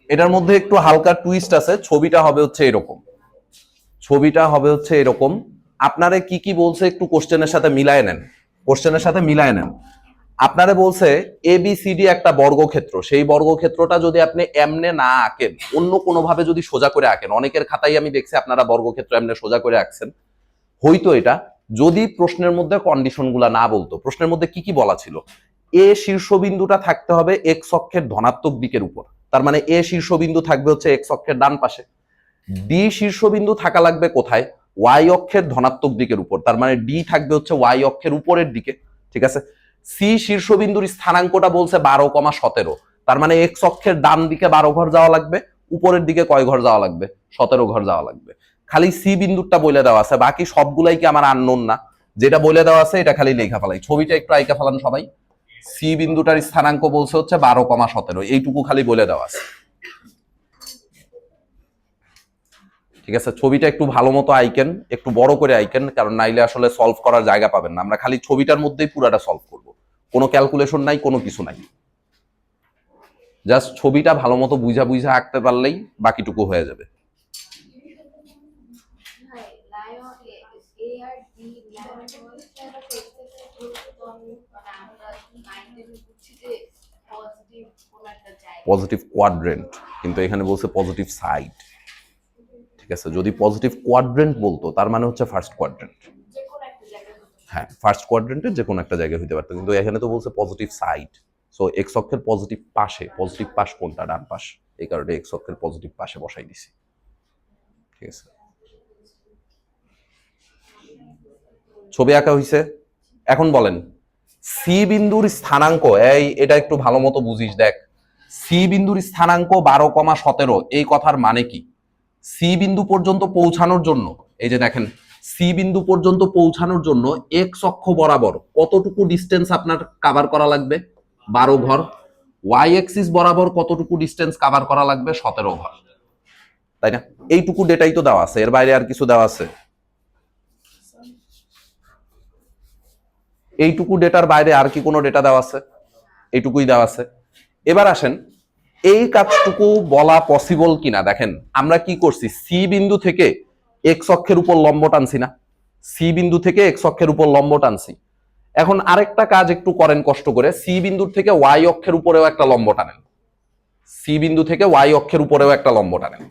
এটার মধ্যে একটু হালকা টুইস্ট আছে। ছবিটা হবে হচ্ছে এরকম, ছবিটা হবে হচ্ছে এরকম। আপনারে কি কি বলছে একটু কোশ্চেনের সাথে মিলায় নেন, কোশ্চেনের সাথে মিলায় নেন। আপনারে বলছে এবিসিডি একটা বর্গক্ষেত্র, সেই বর্গক্ষেত্রটা যদি আপনি এমনে না আঁকেন, অন্য কোনোভাবে যদি সোজা করে আঁকেন, অনেকের খাতায় আমি দেখছি আপনারা বর্গক্ষেত্র এমনি সোজা করে আঁকছেন, হইতো এটা যদি প্রশ্নের মধ্যে কন্ডিশনগুলা না বলতো। প্রশ্নের মধ্যে কি কি বলা ছিল? এ শীর্ষবিন্দুটা থাকতে হবে এক্স অক্ষের ধনাত্মক দিকের উপর, তার মানে এ শীর্ষবিন্দু থাকবে হচ্ছে এক্স অক্ষের ডান পাশে। ডি শীর্ষবিন্দু থাকা লাগবে কোথায়? ওয়াই অক্ষের ধনাত্মক দিকের উপর, তার মানে ডি থাকবে হচ্ছে ওয়াই অক্ষের উপরের দিকে। ঠিক আছে। সি শীর্ষবিন্দুর স্থানাঙ্কটা বলছে 12,17, তার মানে এক্স অক্ষের ডান দিকে 12 ঘর যাওয়া লাগবে, উপরের দিকে কয় ঘর যাওয়া লাগবে? 17 ঘর যাওয়া লাগবে। খালি সি বিন্দুটা বলে দেওয়া আছে, বাকি সবগুলাই কি আমার আননোন না? যেটা বলে দেওয়া আছে এটা খালি লেখা ফেলাই। ছবিটা একটু আইকা ফেলান সবাই। সি বিন্দুটার স্থানাঙ্ক বলছে হচ্ছে 12,17, এইটুকু খালি বলে দেওয়া আছে। ঠিক আছে, ছবিটা একটু ভালো মতো আইকেন, একটু বড় করে আইকেন, কারণ নাইলে আসলে সলভ করার জায়গা পাবেন না। আমরা খালি ছবিটার মধ্যেই পুরাটা সলভ করব, কোনো ক্যালকুলেশন নাই, কোনো কিছু নাই। জাস্ট ছবিটা ভালো মতো বুঝা বুঝা আঁকতে পারলেই বাকিটুকু হয়ে যাবে। পজিটিভ কোয়াড্রেন্ট, কিন্তু এখানে বলছে পজিটিভ সাইড। ঠিক আছে, যদি পজিটিভ কোয়াড্রেন্ট বলতো তার মানে হচ্ছে ফার্স্ট কোয়াড্রেন্ট। হ্যাঁ, ফার্স্ট কোয়াড্রেন্টের যে কোনো একটা জায়গায় হইতে পারতো, কিন্তু এখানে তো বলছে পজিটিভ সাইড। সো এক্স অক্ষের পজিটিভ পাশে, পজিটিভ পাশ কোনটা? ডান পাশ, এই কারণে এক্স অক্ষের পজিটিভ পাশে বসাই দিছি। ঠিক আছে, ছবি আঁকা হইছে। এখন বলেন সি বিন্দুর স্থানাঙ্ক, এই এটা একটু ভালো মতো বুঝিস দেখ। সি বিন্দুর স্থানাঙ্ক 12,17, এই কথার মানে কি? সি বিন্দু পর্যন্ত পৌঁছানোর জন্য, এই যে দেখেন, সি বিন্দু পর্যন্ত পৌঁছানোর জন্য এক্স অক্ষ বরাবর কতটুকু ডিস্টেন্স আপনার কাভার করা লাগবে? 12 ঘর। ওয়াই এক্সিস বরাবর কতটুকু ডিস্টেন্স কাভার করা লাগবে? 17 ঘর। তাই না? এইটুকু ডেটাই তো দেওয়া আছে, এর বাইরে আর কিছু দেওয়া আছে? এইটুকু ডেটার বাইরে আর কি কোনো ডেটা দেওয়া আছে? এইটুকুই দেওয়া আছে। এবার আসেন, এই কাজটুকু বলা পসিবল কিনা দেখেন। আমরা কি করছি? সি বিন্দু থেকে এক্স অক্ষের উপর লম্ব টানছি না? সি বিন্দু থেকে এক্স অক্ষের উপর লম্ব টানছি। এখন আরেকটা কাজ একটু করেন কষ্ট করে, সি বিন্দুর থেকে ওয়াই অক্ষের উপরেও একটা লম্ব টানেন। সি বিন্দু থেকে ওয়াই অক্ষের উপরেও একটা লম্ব টানেন।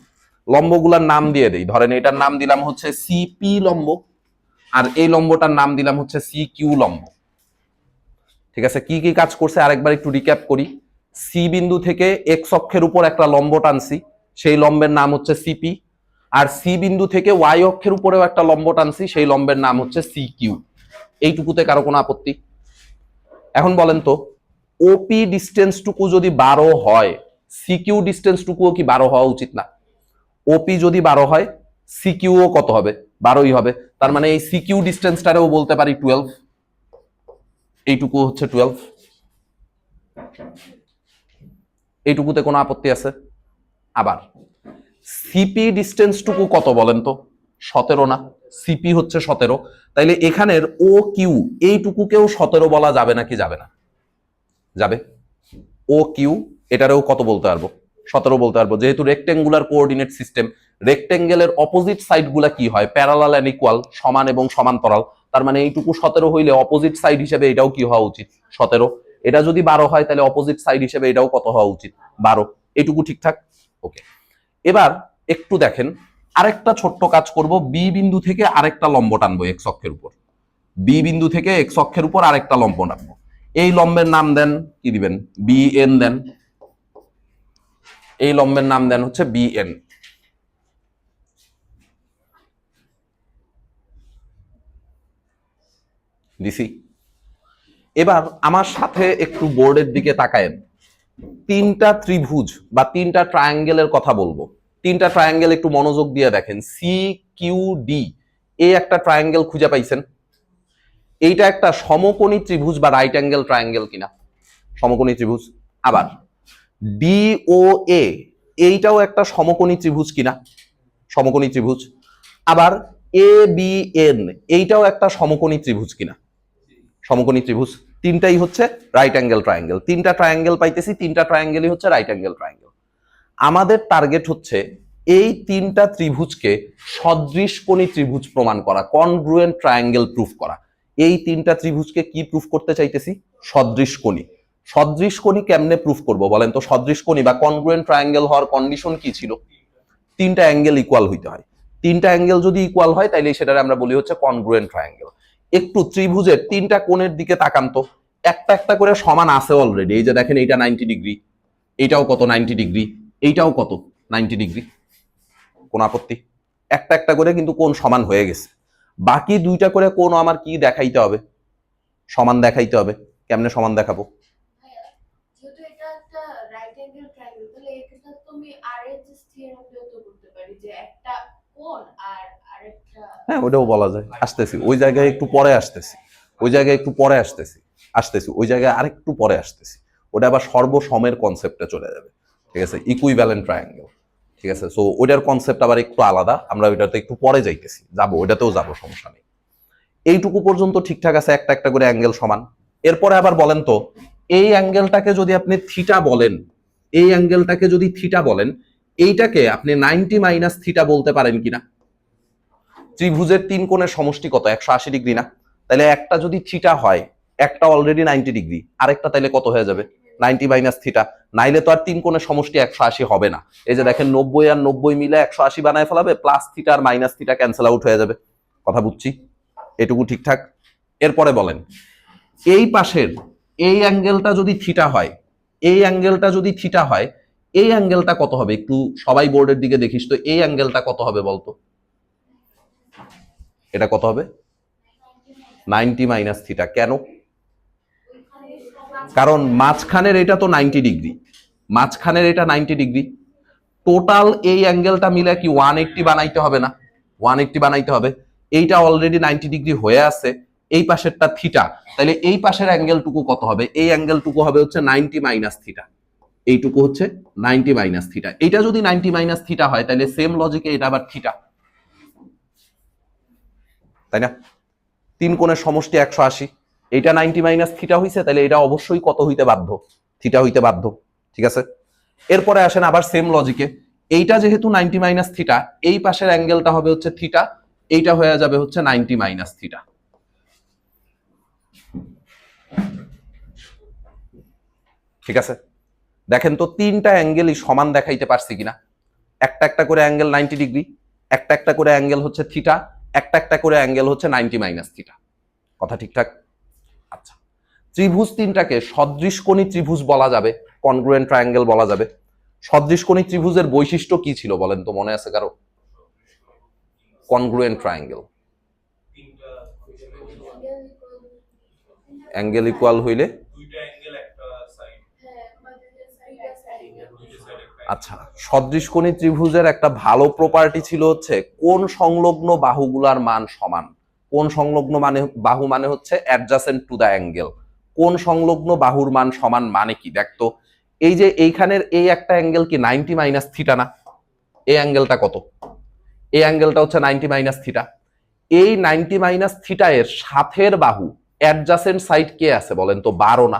লম্বগুলার নাম দিয়ে দেই, ধরেন এটার নাম দিলাম হচ্ছে সিপি লম্ব, আর এই লম্বটার নাম দিলাম হচ্ছে সি কিউ লম্ব। ঠিক আছে, কি কি কাজ করছে আরেকবার একটু রিক্যাপ করি। সি বিন্দু থেকে এক্স অক্ষের উপর একটা লম্ব টানছি, সেই লম্বের নাম হচ্ছে সিপি। আর সি বিন্দু থেকে ওয়াই অক্ষের উপরেও একটা লম্ব টানছি, সেই লম্বের নাম হচ্ছে সি কিউ। এইটুকুতে কারো কোনো আপত্তি? এখন বলেন তো, ওপি ডিস্টেন্সটুকু যদি 12 হয়, সিকিউ ডিস্টেন্সটুকুও কি 12 হওয়া উচিত না? ওপি যদি 12 হয়, সিকিউও কত হবে? 12ই হবে। তার মানে এই সিকিউ ডিস্টেন্সটারেও বলতে পারি 12, এইটুকু হচ্ছে 12। এইটুকুতে কোনো আপত্তি আছে? আবার সিপি ডিস্টেন্সটুকু কত বলেন তো? 17 না? সিপি হচ্ছে 17, তাইলে এখানের ও কিউ এইটুকুকেও 17 বলা যাবে নাকি যাবে না? যাবে। ও কিউ এটারেও কত বলতে পারবো? 17 বলতে পারবো, যেহেতু রেক্টেঙ্গুলার কোঅর্ডিনেট সিস্টেম। রেক্টেঙ্গেলের অপোজিট সাইড গুলা কি হয়? প্যারালাল এন্ড ইকুয়াল, সমান এবং সমান্তরাল। তার মানে এইটুকু 17 হইলে অপোজিট সাইড হিসেবে এটাও কি হওয়া উচিত? 17। এটা যদি 12 হয় তাহলে অপোজিট সাইড হিসেবে এটাও কত হওয়া উচিত? 12। এইটুকু ঠিকঠাক? ওকে। এবার একটু দেখেন, আরেকটা ছোট্ট কাজ করব। বি বিন্দু থেকে আরেকটা লম্ব টানবো এক্স অক্ষের উপর। বি বিন্দু থেকে এক্স অক্ষের উপর আরেকটা লম্ব টানবো। এই লম্বের নাম দেন, কি দিবেন? বি এন দেন। এই লম্বের নাম দেন হচ্ছে বি এন। দিছি। এবার আমার সাথে একটু বোর্ডের দিকে তাকায়েন। তিনটা ত্রিভুজ বা তিনটা ট্রায়াঙ্গেলের কথা বলবো। তিনটা ট্রায়াঙ্গেল একটু মনোযোগ দিয়ে দেখেন। সি কিউ ডি, এই একটা ট্রায়াঙ্গেল খুঁজে পাইছেন? এইটা একটা সমকোণী ত্রিভুজ বা রাইট অ্যাঙ্গেল ট্রায়াঙ্গেল কিনা? সমকোণী ত্রিভুজ। আবার ডি ও এ, এইটাও একটা সমকোণী ত্রিভুজ কিনা? সমকোণী ত্রিভুজ। আবার এ বি এন, এইটাও একটা সমকোণী ত্রিভুজ কিনা? সমকোণী ত্রিভুজ। তিনটাই হচ্ছে রাইট অ্যাঙ্গেল ট্রায়াঙ্গেল। তিনটা ট্রায়াঙ্গেল পাইতেছি, তিনটা ট্রায়াঙ্গেলই হচ্ছে রাইট অ্যাঙ্গেল ট্রায়াঙ্গেল। আমাদের টার্গেট হচ্ছে এই তিনটা ত্রিভুজকে সদৃশকোণী ত্রিভুজ প্রমাণ করা, কনগ্রুয়েন্ট ট্রায়াঙ্গেল প্রুফ করা। এই তিনটা ত্রিভুজকে কি প্রুফ করতে চাইতেছি? সদৃশকোণী। সদৃশকোণী কেমনে প্রুফ করব বলেন তো? সদৃশকোণী বা কনগ্রুয়েন্ট ট্রায়াঙ্গেল হওয়ার কন্ডিশন কি ছিল? তিনটা অ্যাঙ্গেল ইকুয়াল হইতে হয়। তিনটা অ্যাঙ্গেল যদি ইকুয়াল হয় তাইলে সেটারে আমরা বলি হচ্ছে কনগ্রুয়েন্ট ট্রায়াঙ্গেল। একটু ত্রিভুজের তিনটা কোণের দিকে তাকান তো, একটা একটা করে সমান আছে অলরেডি। এই যে দেখেন, এইটা 90 ডিগ্রি, এইটাও কত 90 ডিগ্রি, এইটাও কত 90 ডিগ্রি। কোন আপত্তি? একটা একটা করে কিন্তু কোণ সমান হয়ে গেছে। বাকি দুইটা করে কোণ আমার কি দেখাইতে হবে? সমান দেখাইতে হবে। কেমনে সমান দেখাবো? যেহেতু এটা একটা রাইট অ্যাঙ্গেল ট্রায়াঙ্গেল, তাহলে এটা তুমি আরএইচএস থিওরেম দিয়েও তো করতে পারি যে একটা কোণ আর আরেকটা। হ্যাঁ, ওটাও বলা যায়। আসতেছি ওই জায়গায়, একটু পরে আসতেছি। ওই জায়গায় একটু পরে আসতেছি ওই জায়গায় আরেকটু পরে আসতেছি। ওটা আবার সর্বসমের কনসেপ্টে চলে যাবে। ঠিক আছে, ইকুইভ্যালেন্ট ট্রায়াঙ্গেল। ঠিক আছে, সো ওটার কনসেপ্ট আবার একটু আলাদা, আমরা ওইটাতে একটু পরে যাইতেছি, যাবো, ওটাতেও যাবো, সমস্যা নেই। এইটুকু পর্যন্ত ঠিকঠাক আছে, একটা একটা করে অ্যাঙ্গেল সমান। এরপরে আবার বলেন তো, এই অ্যাঙ্গেলটাকে যদি আপনি থিটা বলেন, এই অ্যাঙ্গেলটাকে যদি থিটা বলেন, এইটাকে আপনি 90 মাইনাস থিটা বলতে পারেন কিনা? ত্রিভুজের তিন কোণের সমষ্টি কত? 180 ডিগ্রি না? তাহলে একটা যদি থিটা হয়, একটা অলরেডি 90 ডিগ্রি, আরেকটা তাইলে কত হয়ে যাবে? 90 মাইনাস থিটা। নাইলে তো আর তিন কোণের সমষ্টি 180 হবে না। এই যে দেখেন, 90 আর 90 মিলে 180 বানায় ফেলাবে, প্লাস থিটা আর মাইনাস থিটা ক্যান্সেল আউট হয়ে যাবে। কথা বুঝছি? এটুকু ঠিকঠাক। এরপরে বলেন, এই পাশের এই অ্যাঙ্গেলটা যদি থিটা হয়, এই অ্যাঙ্গেলটা যদি থিটা হয়, এই অ্যাঙ্গেলটা কত হবে? একটু সবাই বোর্ডের দিকে দেখিস তো, এই অ্যাঙ্গেলটা কত হবে বলতো? এটা কত হবে? 90 মাইনাস থিটা। কেন? কারণ মাঝখানের এটা তো 90 ডিগ্রি, মাঝখানের এটা 90 ডিগ্রি। টোটাল এই অ্যাঙ্গেলটা মিলে কি 180 বানাইতে হবে না? 180 বানাইতে হবে। এইটা অলরেডি 90 ডিগ্রি হয়ে আছে, এই পাশেরটা থিটা, তাহলে এই পাশের অ্যাঙ্গেলটুকু কত হবে? এই অ্যাঙ্গেলটুকু হবে হচ্ছে 90 মাইনাস থিটা। এইটুকু হচ্ছে 90 মাইনাস থিটা। এটা যদি 90 মাইনাস থিটা হয়, তাহলে সেম লজিকে এটা আবার থিটা, তাই না? তিন কোণের সমষ্টি 180, এইটা 90 মাইনাস থিটা হইছে, তাহলে এটা অবশ্যই কত হইতে বাধ্য? থিটা হইতে বাধ্য। ঠিক আছে, এরপরে আসেন আবার সেম লজিকে, এইটা যেহেতু 90 মাইনাস থিটা, এই পাশের অ্যাঙ্গেলটা হবে হচ্ছে থিটা, এইটা হয়ে যাবে হচ্ছে 90 মাইনাস থিটা। ঠিক আছে, দেখেন তো তিনটা অ্যাঙ্গেলই সমান দেখাইতে পারছি কিনা? একটা একটা করে অ্যাঙ্গেল 90 ডিগ্রি, একটা একটা করে অ্যাঙ্গেল হচ্ছে থিটা, একটা একটা করে অ্যাঙ্গেল হচ্ছে 90 মাইনাস থিটা। কথা ঠিকঠাক? আচ্ছা, ত্রিভুজ তিনটাকে সদৃশকোণী ত্রিভুজ বলা যাবে, কনগ্রুয়েন্ট ট্রায়াঙ্গেল বলা যাবে। সদৃশকোণী ত্রিভুজের বৈশিষ্ট্য কি ছিল বলেন তো, মনে আছে কারো? কনগ্রুয়েন্ট ট্রায়াঙ্গেল, অ্যাঙ্গেল ইকুয়াল হইলে, আচ্ছা, সদৃশকোণী ত্রিভুজের একটা ভালো প্রপার্টি ছিল হচ্ছে কোণ সংলগ্ন বাহুগুলার মান সমান। কোণ সংলগ্ন মানে, বাহু মানে হচ্ছে অ্যাডজাসেন্ট টু দ্য অ্যাঙ্গেল। কোণ সংলগ্ন বাহুর মান সমান মানে কি দেখতো? এই যে এইখানের এই একটা অ্যাঙ্গেল কি 90 মাইনাস থিটা না? এই অ্যাঙ্গেলটা কত? এই অ্যাঙ্গেলটা হচ্ছে 90 মাইনাস থিটা। এই 90 মাইনাস থিটা এর সাথের বাহু, অ্যাডজাসেন্ট সাইড কে আছে বলেন তো? 12 না?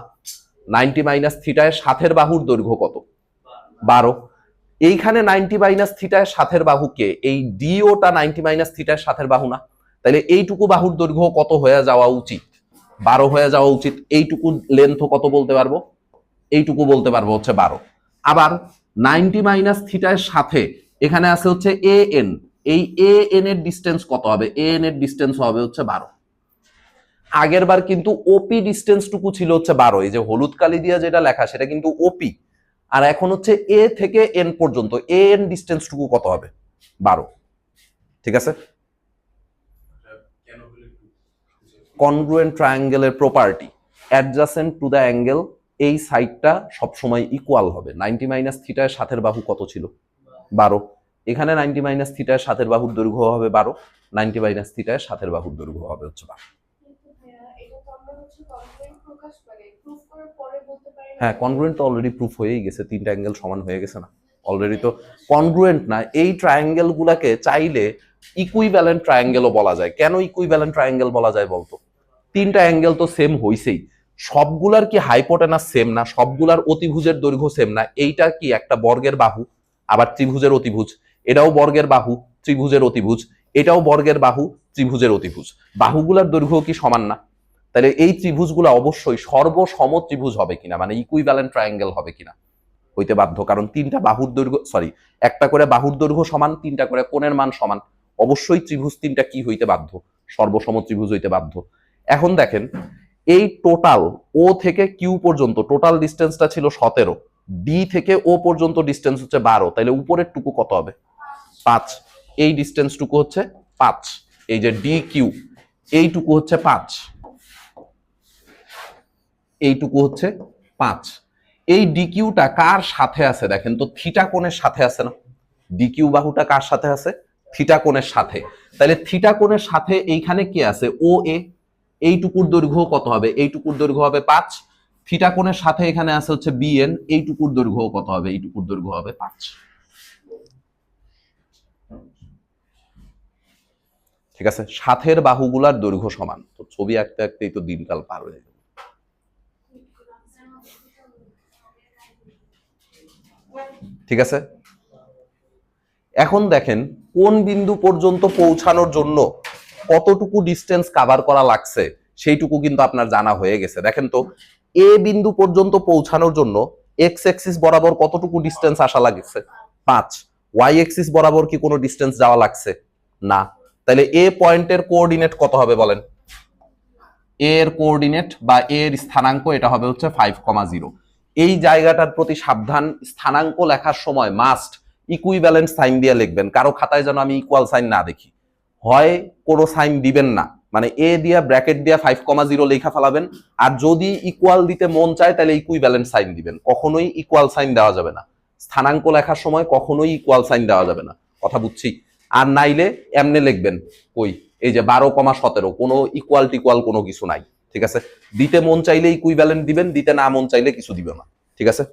90 মাইনাস থিটা এর সাথের বাহুর দৈর্ঘ্য কত? 12। এইখানে 90 মাইনাস থিটার সাথের বাহু কে? এই ডিওটা 90 মাইনাস থিটার সাথের বাহু না? তাহলে এইটুকু বাহুর দৈর্ঘ্য কত হয়ে যাওয়া উচিত? 12 হয়ে যাওয়া উচিত। এইটুকু লেন্থ কত বলতে পারবো? এইটুকু বলতে পারবো হচ্ছে 12। আবার 90 মাইনাস থিটার সাথে এখানে আছে হচ্ছে এ এন, এই এ এন এর ডিস্টেন্স কত হবে? এ এন এর ডিস্টেন্স হবে হচ্ছে 12। আগের বার কিন্তু ওপি ডিস্টেন্স টুকু ছিল হচ্ছে 12, এই যে হলুদ কালি দিয়ে যেটা লেখা সেটা কিন্তু ওপি। আর এখন হচ্ছে এ থেকে এন পর্যন্ত, এ এন ডিস্টেন্স টুকু কত হবে? 12। ঠিক আছে, কনগ্রুয়েন্ট ট্রায়াঙ্গেলের property, adjacent to the angle, এই সাইডটা সবসময় ইকুয়াল হবে। 90 মাইনাস থিটার সাথের বাহু কত ছিল? 12। এখানে 90 মাইনাস থিটার সাথের বাহুর দৈর্ঘ্য হবে 12, 90 মাইনাস থিটার সাথের বাহুর দৈর্ঘ্য হবে হচ্ছে 12। হ্যাঁ, কনগ্রুয়েন্ট তো অলরেডি প্রুফ হয়েই গেছে, তিনটা অ্যাঙ্গেল সমান হয়ে গেছে না অলরেডি? তো কনগ্রুয়েন্ট না, এই ট্রায়াঙ্গেল গুলাকে চাইলে ইকুইভ্যালেন্ট ট্রায়াঙ্গেলও বলা যায়। কেন ইকুইভ্যালেন্ট ট্রায়াঙ্গেল বলা যায় বলতো? তিনটা অ্যাঙ্গেল তো সেম হইছেই, সবগুলার কি হাইপোটেনাস সেম না? সবগুলার অতিভুজের দৈর্ঘ্য সেম না? এইটা কি একটা বর্গের বাহু, আবার ত্রিভুজের অতিভুজ, এটাও বর্গের বাহু, ত্রিভুজের অতিভুজ, এটাও বর্গের বাহু, ত্রিভুজের অতিভুজ। বাহুগুলার দৈর্ঘ্য কি সমান না? তাহলে এই ত্রিভুজগুলো অবশ্যই সর্বসম ত্রিভুজ হবে কিনা, মানে ইকুইভ্যালেন্ট ট্রায়াঙ্গেল হবে কিনা, হইতে বাধ্য। কারণ তিনটা বাহুর দৈর্ঘ্য, সরি, একটা করে বাহুর দৈর্ঘ্য সমান, তিনটা করে কোণের মান সমান, অবশ্যই ত্রিভুজ তিনটা কি হইতে বাধ্য, সর্বসম ত্রিভুজ হইতে বাধ্য। এখন দেখেন এই টোটাল ও থেকে কিউ পর্যন্ত টোটাল ডিস্টেন্সটা ছিল 17, ডি থেকে ও পর্যন্ত ডিস্টেন্স হচ্ছে 12, তাহলে উপরের টুকু কত হবে? 5। এই ডিস্টেন্স টুকু হচ্ছে 5, এই যে ডি কিউ, এইটুকু হচ্ছে 5, এইটুকু হচ্ছে 5। এই ডিকিউটা কার সাথে আছে দেখেন তো? থিটা কোণের সাথে আছে না? ডিকিউ বাহুটা কার সাথে আছে? থিটা কোণের সাথে। তাহলে থিটা কোণের সাথে এইখানে কি আছে? ও এ। এইটুকুর দৈর্ঘ্য কত হবে? এইটুকুর দৈর্ঘ্য হবে 5। থিটা কোণের সাথে এখানে আছে হচ্ছে বিএন, এইটুকুর দৈর্ঘ্য কত হবে? এইটুকুর দৈর্ঘ্য হবে 5। ঠিক আছে, সাথের বাহুগুলার দৈর্ঘ্য সমান। তো ছবি আঁকতে আঁকতেই তো দিনকাল পার হয়ে গেল। ঠিক আছে, এখন দেখেন কোন বিন্দু পর্যন্ত পৌঁছানোর জন্য কতটুকু ডিস্টেন্স কভার করা লাগছে সেইটুকু কিন্তু আপনার জানা হয়ে গেছে। দেখেন তো, এ বিন্দু পর্যন্ত পৌঁছানোর জন্য এক্স এক্সিস বরাবর কতটুকু ডিস্টেন্স আসা লাগছে? 5। ওয়াই এক্সিস বরাবর কি কোনো ডিস্টেন্স যাওয়া লাগছে? না। তাহলে এ পয়েন্টের কোঅর্ডিনেট কত হবে বলেন? এর কোঅর্ডিনেট বা এর স্থানাঙ্ক এটা হবে হচ্ছে 5,0। এই জায়গাটার প্রতি সাবধান, স্থানাঙ্ক লেখার সময় মাস্ট ইকুইভ্যালেন্ট সাইন দিয়ে লিখবেন। কারো খাতায় যেন আমি ইকুয়াল সাইন না দেখি, হয় কোনো সাইন দিবেন না, মানে এ দিয়া ব্র্যাকেট দিয়া 5,0 লেখা ফেলাবেন। আর যদি ইকুয়াল দিতে মন চায় তাহলে ইকুইভ্যালেন্ট সাইন দিবেন, কখনোই ইকুয়াল সাইন দেওয়া যাবে না। স্থানাঙ্ক লেখার সময় কখনোই ইকুয়াল সাইন দেওয়া যাবে না, কথা বুঝছি? আর নাইলে এমনে লিখবেন, কই এই যে 12,17, কোনো ইকুয়াল টিকুয়াল কোনো কিছু নাই। ঠিক আছে, দিতে মন চাইলে ইকুইভ্যালেন্ট দিবেন, দিতে না মন চাইলে কিছু দিবে না। ঠিক আছে,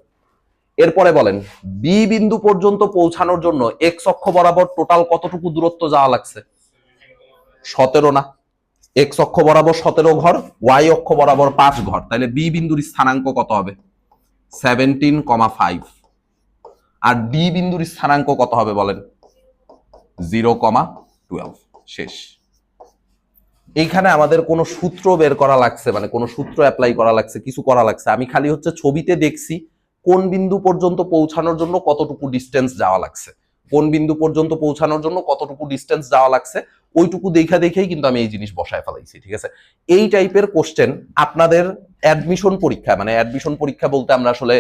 এরপরে বলেন বি বিন্দু পর্যন্ত পৌঁছানোর জন্য এক্স অক্ষ বরাবর টোটাল কতটুকু দূরত্ব যাওয়া লাগছে? 17 না? এক্স অক্ষ বরাবর 17 ঘর, ওয়াই অক্ষ বরাবর 5 ঘর, তাহলে বি বিন্দুর স্থানাঙ্ক কত হবে? 17,5। আর ডি বিন্দুর স্থানাঙ্ক কত হবে বলেন? 0,12। শেষ। এইখানে আমাদের কোনো সূত্র বের করা লাগছে, মানে কোনো সূত্র অ্যাপ্লাই করা লাগছে, কিছু করা লাগছে? আমি খালি হচ্ছে ছবিতে দেখছি কোন বিন্দু পর্যন্ত পৌঁছানোর জন্য কতটুকু ডিস্টেন্স যাওয়া লাগছে, কোন বিন্দু পর্যন্ত পৌঁছানোর জন্য কতটুকু ডিস্টেন্স যাওয়া লাগছে, ওইটুকু দেখেই কিন্তু আমি এই জিনিস বসায় ফেলাইছি। ঠিক আছে, এই টাইপের কোশ্চেন আপনাদের অ্যাডমিশন পরীক্ষা, মানে অ্যাডমিশন পরীক্ষা বলতে আমরা আসলে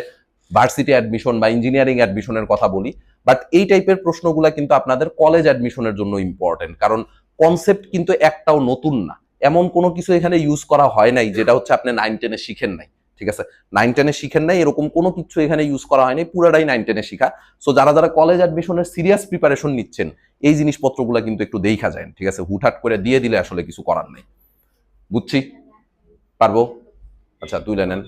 ভার্সিটি অ্যাডমিশন বা ইঞ্জিনিয়ারিং অ্যাডমিশনের কথা বলি, বাট এই টাইপের প্রশ্নগুলো কিন্তু আপনাদের কলেজ অ্যাডমিশনের জন্য ইম্পর্টেন্ট। কারণ কনসেপ্ট কিন্তু একটাও নতুন না, এমন কোনো কিছু এখানে ইউজ করা হয় নাই যেটা হচ্ছে আপনি 9-10-এ শিখেন নাই। ঠিক আছে, 9-10-এ শিখেন নাই এরকম কোনো কিছু এখানে ইউজ করা হয়নি, পুরাটাই 9-10-এ শিখা। সো যারা যারা কলেজ অ্যাডমিশনের সিরিয়াস প্রিপারেশন নিচ্ছেন, এই জিনিসপত্রগুলো কিন্তু একটু দেখা যায়। ঠিক আছে, হুটহাট করে দিয়ে দিলে আসলে কিছু করার নেই। বুঝছি? পারবো? আচ্ছা, তুই নেন।